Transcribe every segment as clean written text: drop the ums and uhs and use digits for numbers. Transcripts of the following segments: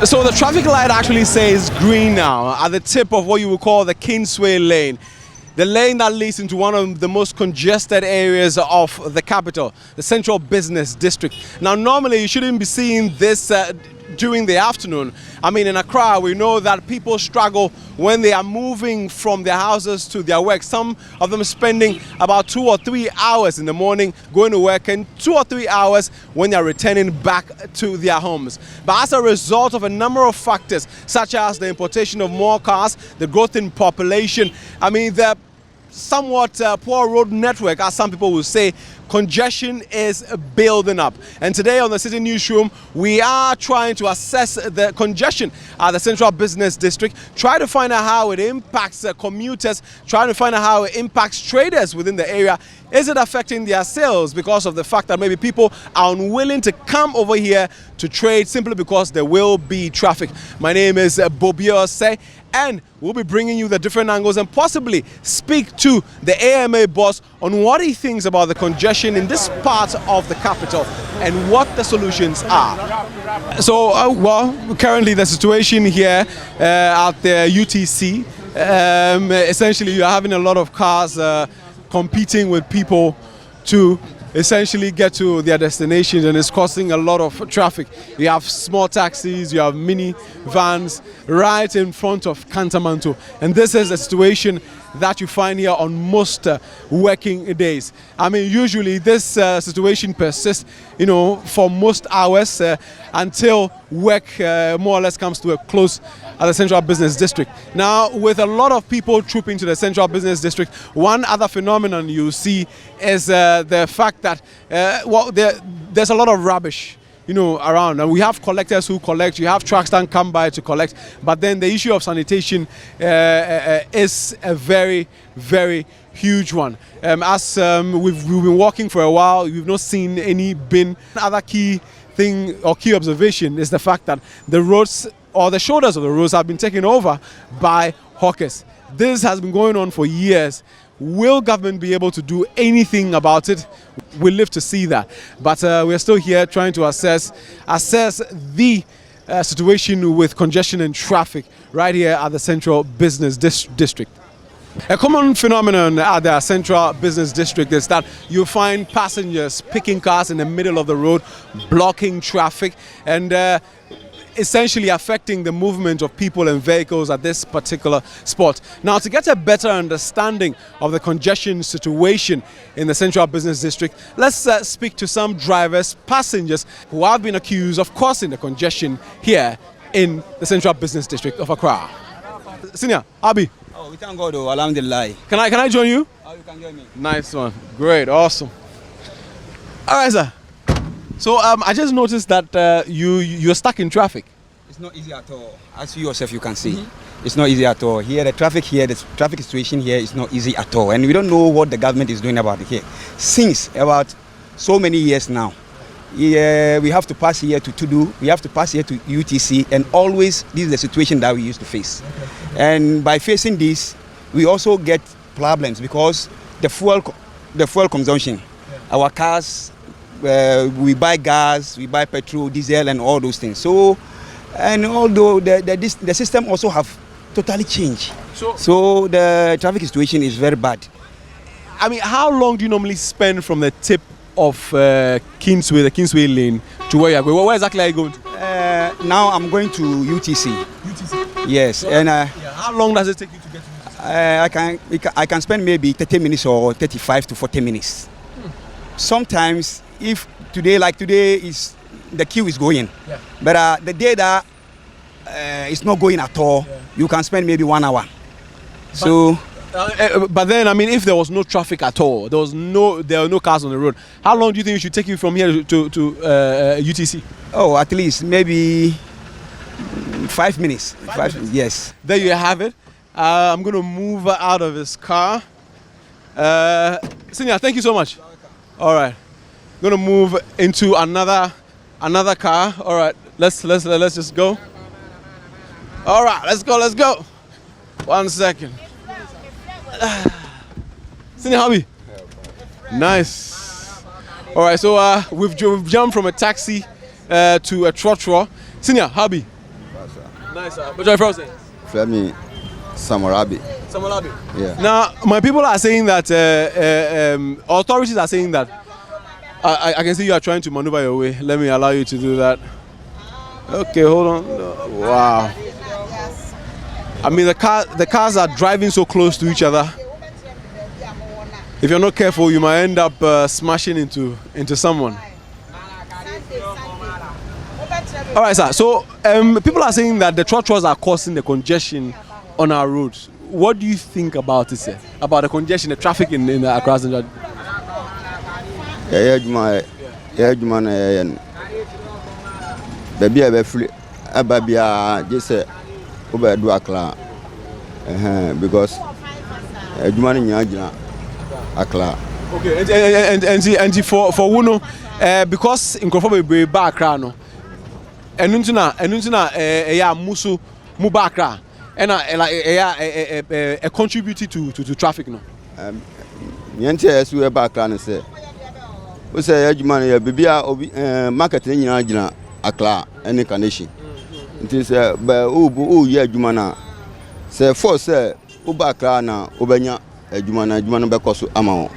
So the traffic light actually says green now at the tip of what you would call the Kingsway lane. The lane that leads into one of the most congested areas of the capital, the central business district. Now, normally you shouldn't be seeing this during the afternoon. I mean, in Accra, we know that people struggle when they are moving from their houses to their work. Some of them spending about 2 or 3 hours in the morning going to work and 2 or 3 hours when they're returning back to their homes. But as a result of a number of factors, such as the importation of more cars, the growth in population, I mean, the somewhat poor road network, as some people will say, congestion is building up. And today on the Citi Newsroom, we are trying to assess the congestion at the central business district, try to find out how it impacts commuters, trying to find out how it impacts traders within the area. Is it affecting their sales because of the fact that maybe people are unwilling to come over here to trade simply because there will be traffic? My name is Bobio Say, and we'll be bringing you the different angles and possibly speak to the AMA boss on what he thinks about the congestion in this part of the capital and what the solutions are. So, well, currently the situation here at the UTC, essentially you're having a lot of cars competing with people to essentially get to their destinations, and it's causing a lot of traffic. You have small taxis, you have mini vans right in front of Cantamanto, and this is a situation that you find here on most working days. I mean, usually this situation persists, you know, for most hours until work more or less comes to a close at the central business district. Now, with a lot of people trooping to the central business district, one other phenomenon you see is the fact that there's a lot of rubbish, you know, around, and we have collectors who collect, you have trucks that come by to collect, but then the issue of sanitation is a very, very huge one. As we've been walking for a while, we've not seen any bin. Another key thing or key observation is the fact that the roads or the shoulders of the roads have been taken over by hawkers. This has been going on for years. Will government be able to do anything about it? We'll live to see that. But we're still here trying to assess the situation with congestion and traffic right here at the central business district. A common phenomenon at the central business district is that you find passengers picking cars in the middle of the road, blocking traffic, and essentially affecting the movement of people and vehicles at this particular spot. Now, to get a better understanding of the congestion situation in the central business district, let's speak to some drivers, passengers who have been accused of causing the congestion here in the central business district of Accra. Senior, Abi. Oh, we thank God, alhamdulillah. Can I join you? Oh, you can join me. Nice one. Great. Awesome. All right, sir. So I just noticed that you're stuck in traffic. It's not easy at all. As you yourself you can see, it's not easy at all. Here, the traffic situation here is not easy at all, and we don't know what the government is doing about it here. Since about so many years now, we have to pass here to Tudu, we have to pass here to UTC, and always this is the situation that we used to face. Okay. And by facing this, we also get problems because the fuel consumption, our cars. We buy gas, we buy petrol, diesel, and all those things. So, and although the system also have totally changed, so the traffic situation is very bad. I mean, how long do you normally spend from the tip of Kingsway, the Kingsway lane, to where you're going? Where exactly are you going to? Now I'm going to UTC. UTC. Yes, so, and how long does it take you to get to UTC? I can spend maybe 30 minutes or 35 to 40 minutes. Sometimes. If today is the queue is going, but the day that it's not going at all, you can spend maybe 1 hour. But then, I mean, if there was no traffic at all, there were no cars on the road, how long do you think it should take you from here to UTC? Oh, at least maybe 5 minutes. 5 minutes? Yes. There you have it. I'm going to move out of his car. Senior, thank you so much. All right. Gonna move into another car. All right, let's just go. All right, let's go. 1 second. Senior Hobby. Nice. All right, so we've jumped from a taxi to a trotro. Senior Hobby. Nice, sir. But you're frozen. Femi Samarabi. Samalabi. Yeah. Now, my people are saying that authorities are saying that. I can see you are trying to maneuver your way. Let me allow you to do that. Okay, hold on. Wow. I mean, the cars are driving so close to each other. If you're not careful, you might end up smashing into someone. All right, sir. So people are saying that the trottoirs are causing the congestion on our roads. What do you think about it, sir? About the congestion, the traffic in the Accra? Yeah, Juma na baby ebe free ababia just say oba do Accra because Juma nya gina Accra. Okay, and for Wuno because Nkrofo be ba Accra no enu na ya musu mu ba Accra and like contribute to traffic no. Nyente esu e ba Accra no say we say Juma na bibia obi market nya gina Accra any condition. It say ba o ye Juma na say for say uba Accra na obanya Juma na be koso ama ho.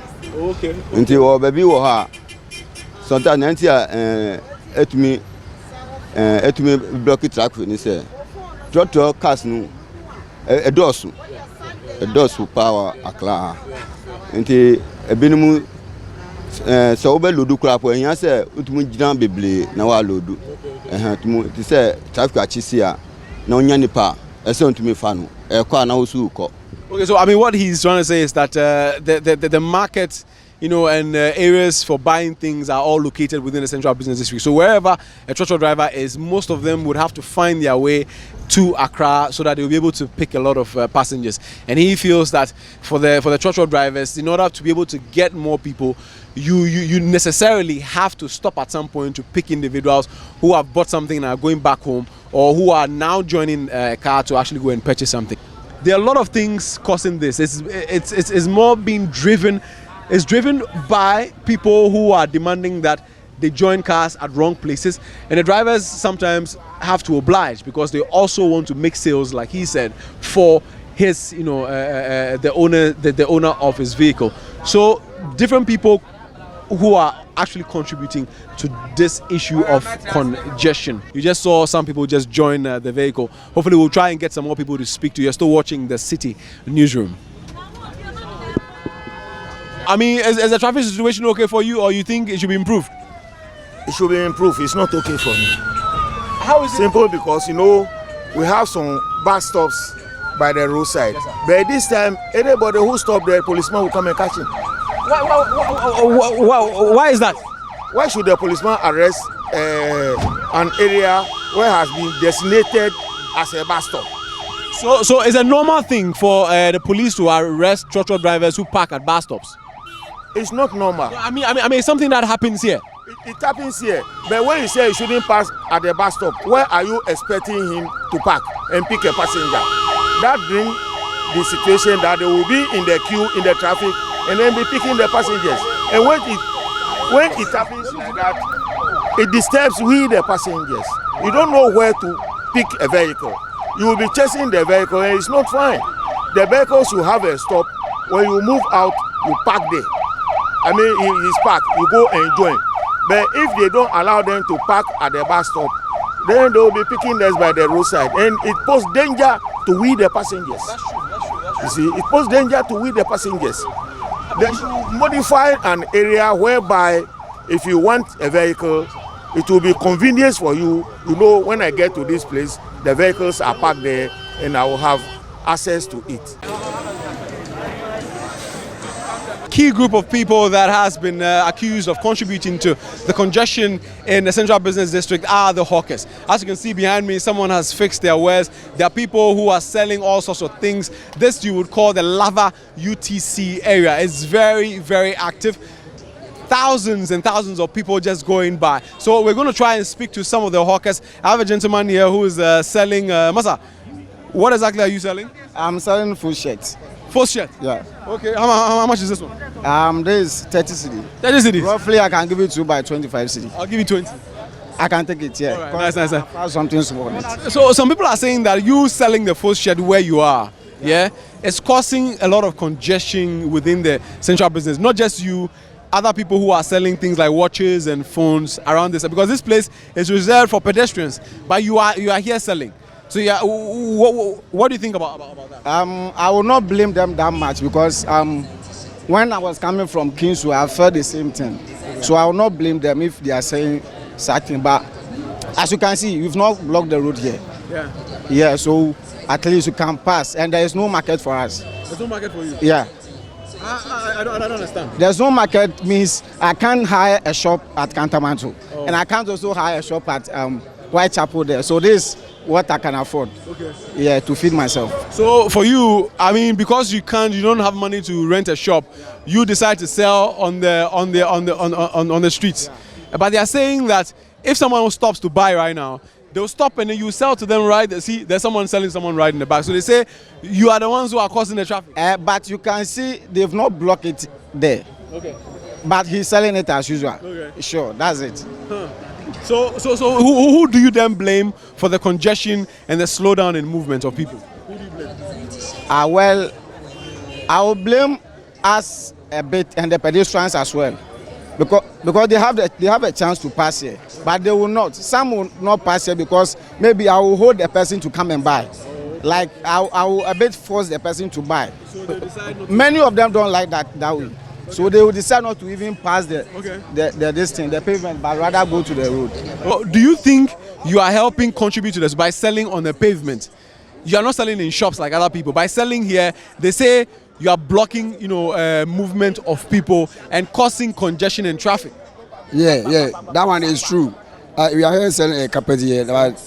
Okay. Nti o baby wo ha sometimes nanti etumi block traffic ni say trotto cars no edosu power Accra. Nti ebinumu so obe lodu kura po eyan say utumi gina beble na wa lodu tumu ti say traffic achisi a na onya nipa ese utumi fa no kwa na osu uko. Okay, so I mean, what he's trying to say is that the market, you know, and areas for buying things are all located within the central business district. So wherever a trotro driver is, most of them would have to find their way to Accra so that they'll be able to pick a lot of passengers. And he feels that for the trotro drivers, in order to be able to get more people, you necessarily have to stop at some point to pick individuals who have bought something and are going back home, or who are now joining a car to actually go and purchase something. There are a lot of things causing this. It's more being driven. It's driven by people who are demanding that they join cars at wrong places, and the drivers sometimes have to oblige because they also want to make sales, like he said, for his, you know, the owner of his vehicle. So different people who are actually contributing to this issue of congestion. You just saw some people just join the vehicle. Hopefully we'll try and get some more people to speak to. You're still watching the Citi Newsroom. I mean, is the traffic situation okay for you, or you think it should be improved? It should be improved. It's not okay for me. How is it? Simple, because, you know, we have some bus stops by the roadside. Yes, but this time, anybody who stopped there, policeman will come and catch him. Why is that? Why should the policeman arrest an area where has been designated as a bus stop? So it's a normal thing for the police to arrest trotro drivers who park at bus stops? It's not normal. I mean, it's something that happens here. It happens here. But when you say you shouldn't pass at the bus stop, where are you expecting him to park and pick a passenger? That brings the situation that they will be in the queue, in the traffic, and then be picking the passengers. And when it happens like that, it disturbs we the passengers. You don't know where to pick a vehicle. You will be chasing the vehicle, and it's not fine. The vehicles should have a stop. When you move out, you park there. I mean, it's parked, you go and join. But if they don't allow them to park at the bus stop, then they will be picking us by the roadside, and it poses danger to we the passengers. That's true. You see, it poses danger to we the passengers. They should modify an area whereby if you want a vehicle, it will be convenience for you. You know, when I get to this place, the vehicles are parked there, and I will have access to it. Key group of people that has been accused of contributing to the congestion in the central business district are the hawkers. As you can see behind me, someone has fixed their wares. There are people who are selling all sorts of things. This you would call the Lava UTC area. It's very, very active. Thousands and thousands of people just going by. So we're going to try and speak to some of the hawkers. I have a gentleman here who is selling, Masa, what exactly are you selling? I'm selling full shirts. Full shirt? Yeah. Okay, how much is this one? This is 30 cedi. 30 cedis. Roughly, I can give it to you by 25 cedi. I'll give you 20. I can take it, yeah. All right, nice. I found something small on it. So some people are saying that you selling the full shed where you are, yeah, it's causing a lot of congestion within the central business. Not just you, other people who are selling things like watches and phones around this, because this place is reserved for pedestrians, but you are here selling. So yeah, what do you think about that? I will not blame them that much because when I was coming from Kingsway, I felt the same thing. So I will not blame them if they are saying something. But as you can see, we've not blocked the road here. Yeah. Yeah, so at least you can pass, and there is no market for us. There's no market for you. Yeah. I don't understand. There's no market means I can't hire a shop at Cantamanto, and I can't also hire a shop at Whitechapel there. So this is what I can afford. Okay. Yeah, to feed myself. So for you, I mean, because you don't have money to rent a shop, you decide to sell on the streets. Yeah. But they are saying that if someone stops to buy right now, they'll stop and then you sell to them, right? See, there's someone selling someone right in the back. So they say you are the ones who are causing the traffic. But you can see they've not blocked it there. Okay. But he's selling it as usual. Okay. Sure, that's it. Huh. So who do you then blame for the congestion and the slowdown in movement of people? Who do you blame? Well, I will blame us a bit and the pedestrians as well, because they have a chance to pass here, but they will not. Some will not pass here because maybe I will hold the person to come and buy. Like I will a bit force the person to buy. So they decide not to. Many of them don't like that way. So they will decide not to even pass the pavement, but rather go to the road. Well, do you think you are helping contribute to this by selling on the pavement? You are not selling in shops like other people. By selling here, they say you are blocking, movement of people and causing congestion and traffic. Yeah, that one is true. We are here selling a carpet here, but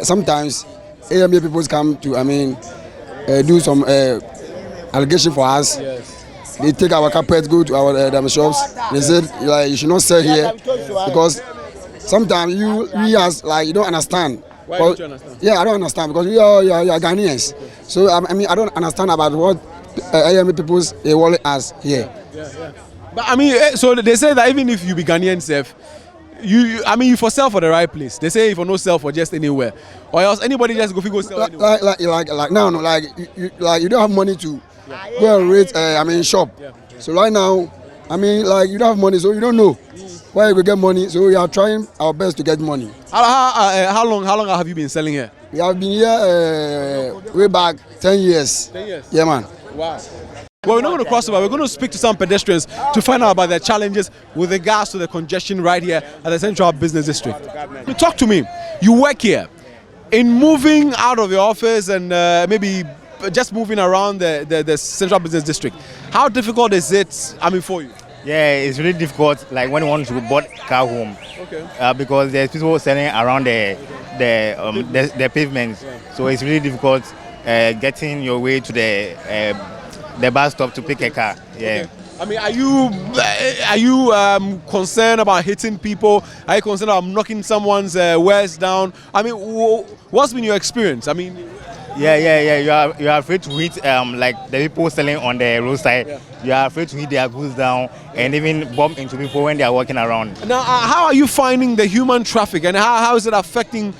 sometimes AMA people come to, do some allegation for us. Yes. They take our carpet, go to our shops. They said you should not sell here because sometimes we as you don't understand. Why don't you understand? Yeah, I don't understand because we are Ghanaians. Okay. So I don't understand about what AMA people they wallet us here. Yeah. But so they say that even if you be Ghanaian self, you for sell for the right place. They say if you no sell for just anywhere, or else anybody just go sell anywhere. You don't have money to go and rate shop. Yeah. So right now, you don't have money, so you don't know where you will get money. So we are trying our best to get money. How long have you been selling here? We have been here way back 10 years. 10 years? Yeah, man. Wow. Well, we're not going to cross over. We're going to speak to some pedestrians to find out about their challenges with regards to the congestion right here at the Central Business District. Talk to me. You work here. In moving out of your office and maybe just moving around the Central Business District, how difficult is it, for you? Yeah, it's really difficult, like when you want to board car home. Okay. Because there's people selling around the pavements. Yeah. So it's really difficult getting your way to the bus stop to pick a car. Yeah. Okay. Are you concerned about hitting people? Are you concerned about knocking someone's wares down? What's been your experience? Yeah. You are afraid to hit the people selling on the roadside. Yeah. You are afraid to hit their goods down and even bump into people when they are walking around. Now, how are you finding the human traffic, and how is it affecting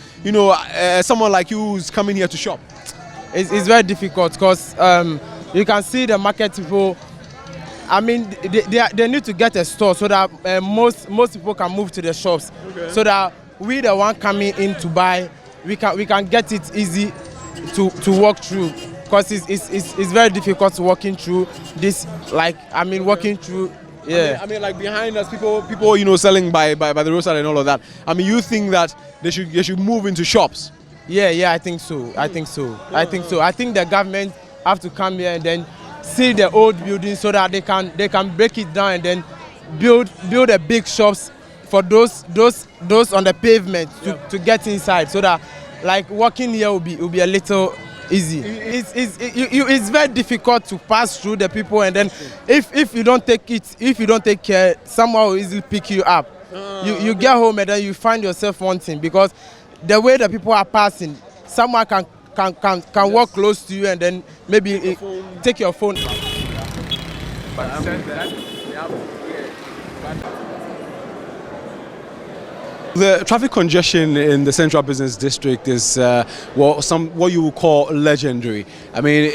someone like you who's coming here to shop? It's very difficult because you can see the market people. They need to get a store so that most people can move to the shops. Okay. So that we the one coming in to buy, we can get it easy to walk through, because it's very difficult walking through this. Walking through. Yeah. Behind us, people selling by the roadside and all of that. You think that they should move into shops? Yeah, I think so. I think the government have to come here and then see the old buildings so that they can break it down and then build a big shops for those on the pavement to get inside, so that walking here will be a little easy. It's very difficult to pass through the people, and then if you don't take care, someone will easily pick you up. You get home and then you find yourself wanting, because the way the people are passing, someone can walk close to you and then maybe take your phone. The traffic congestion in the Central Business District is what you would call legendary. I mean,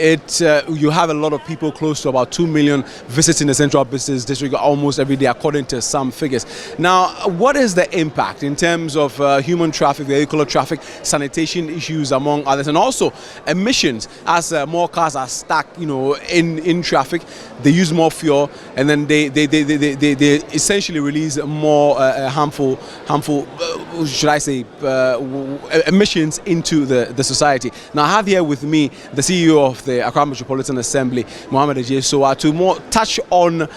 you have a lot of people, close to about 2 million visiting the Central Business District almost every day, according to some figures. Now, what is the impact in terms of human traffic, vehicular traffic, sanitation issues, among others, and also emissions? As more cars are stuck, in traffic, they use more fuel, and then they essentially release more harmful, should I say, emissions into the society. Now, I have here with me the CEO of the Accra Metropolitan Assembly, Mohammed Ajesoa, to more touch on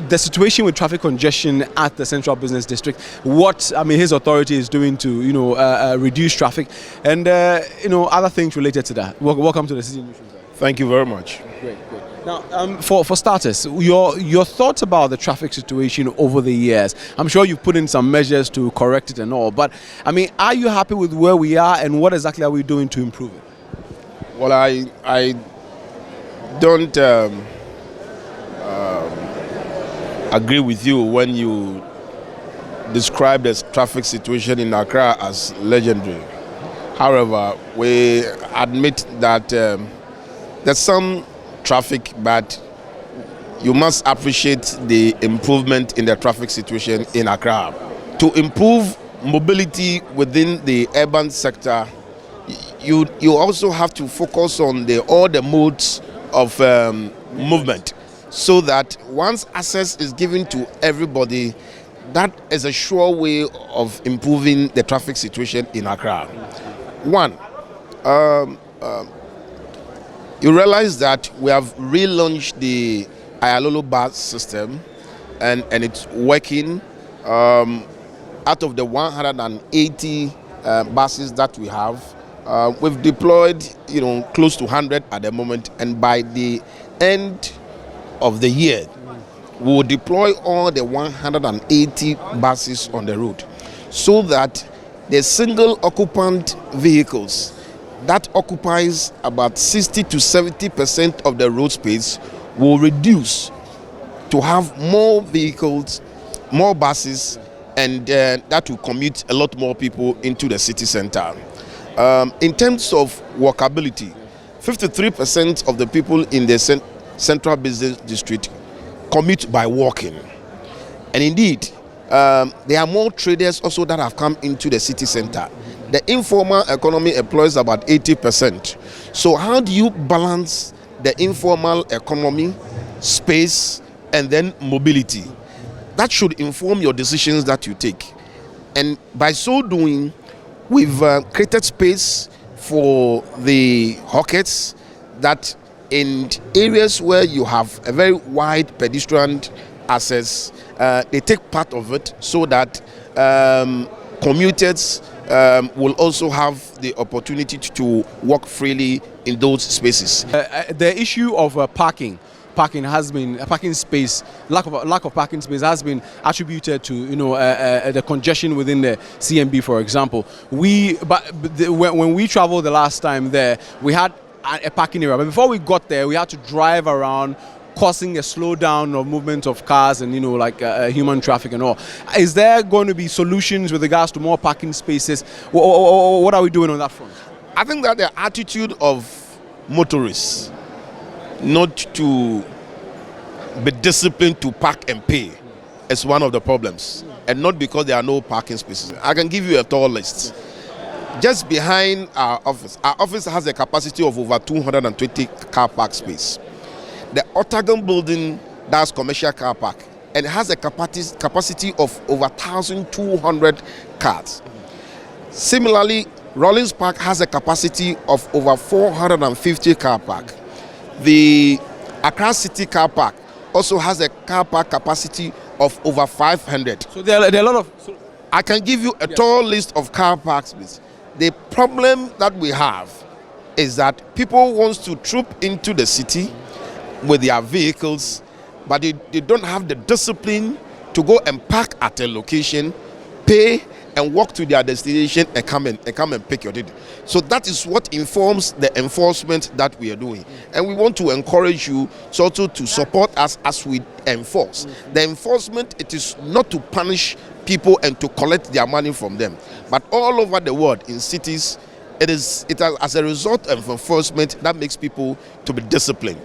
the situation with traffic congestion at the Central Business District, what his authority is doing to reduce traffic, and other things related to that. Welcome to the Citi Newsroom. Thank you very much. Great. Now, for starters, your thoughts about the traffic situation over the years. I'm sure you've put in some measures to correct it and all, but are you happy with where we are, and what exactly are we doing to improve it? Well, I don't agree with you when you describe the traffic situation in Accra as legendary. However, we admit that there's some traffic, but you must appreciate the improvement in the traffic situation in Accra. To improve mobility within the urban sector, you also have to focus on all the modes of movement, so that once access is given to everybody, that is a sure way of improving the traffic situation in Accra. One, you realize that we have relaunched the Ayalolo bus system, and it's working. Out of the 180 buses that we have, we've deployed close to 100 at the moment, and by the end of the year we will deploy all the 180 buses on the road, so that the single occupant vehicles that occupies about 60 to 70% of the road space will reduce to have more vehicles, more buses, and that will commute a lot more people into the city center. In terms of walkability, 53% of the people in the Central Business District commute by walking. And indeed, there are more traders also that have come into the city center. The informal economy employs about 80%. So how do you balance the informal economy, space, and then mobility? That should inform your decisions that you take. And by so doing, we've created space for the hawkers, that in areas where you have a very wide pedestrian access, they take part of it, so that commuters will also have the opportunity to walk freely in those spaces. The issue of parking has been parking space, lack of parking space has been attributed to the congestion within the CMB, for example. When we traveled the last time there, we had a parking area, but before we got there, we had to drive around, causing a slowdown of movement of cars and human traffic and all. Is there going to be solutions with regards to more parking spaces? What are we doing on that front? I think that the attitude of motorists not to be disciplined to park and pay is one of the problems, and not because there are no parking spaces. I can give you a tall list. Just behind our office has a capacity of over 220 car park space. The Otagon building does commercial car park, and it has a capacity of over 1,200 cars. Similarly, Rollins Park has a capacity of over 450 car park. The Accra City car park also has a car park capacity of over 500. So there are a lot of... I can give you a tall list of car parks. The problem that we have is that people want to troop into the city with their vehicles, but they don't have the discipline to go and park at a location, pay, and walk to their destination and come and pick your ticket. So that is what informs the enforcement that we are doing, and we want to encourage you also to support us as we enforce. The enforcement, it is not to punish people and to collect their money from them. But all over the world, in cities, it has, as a result of enforcement that makes people to be disciplined.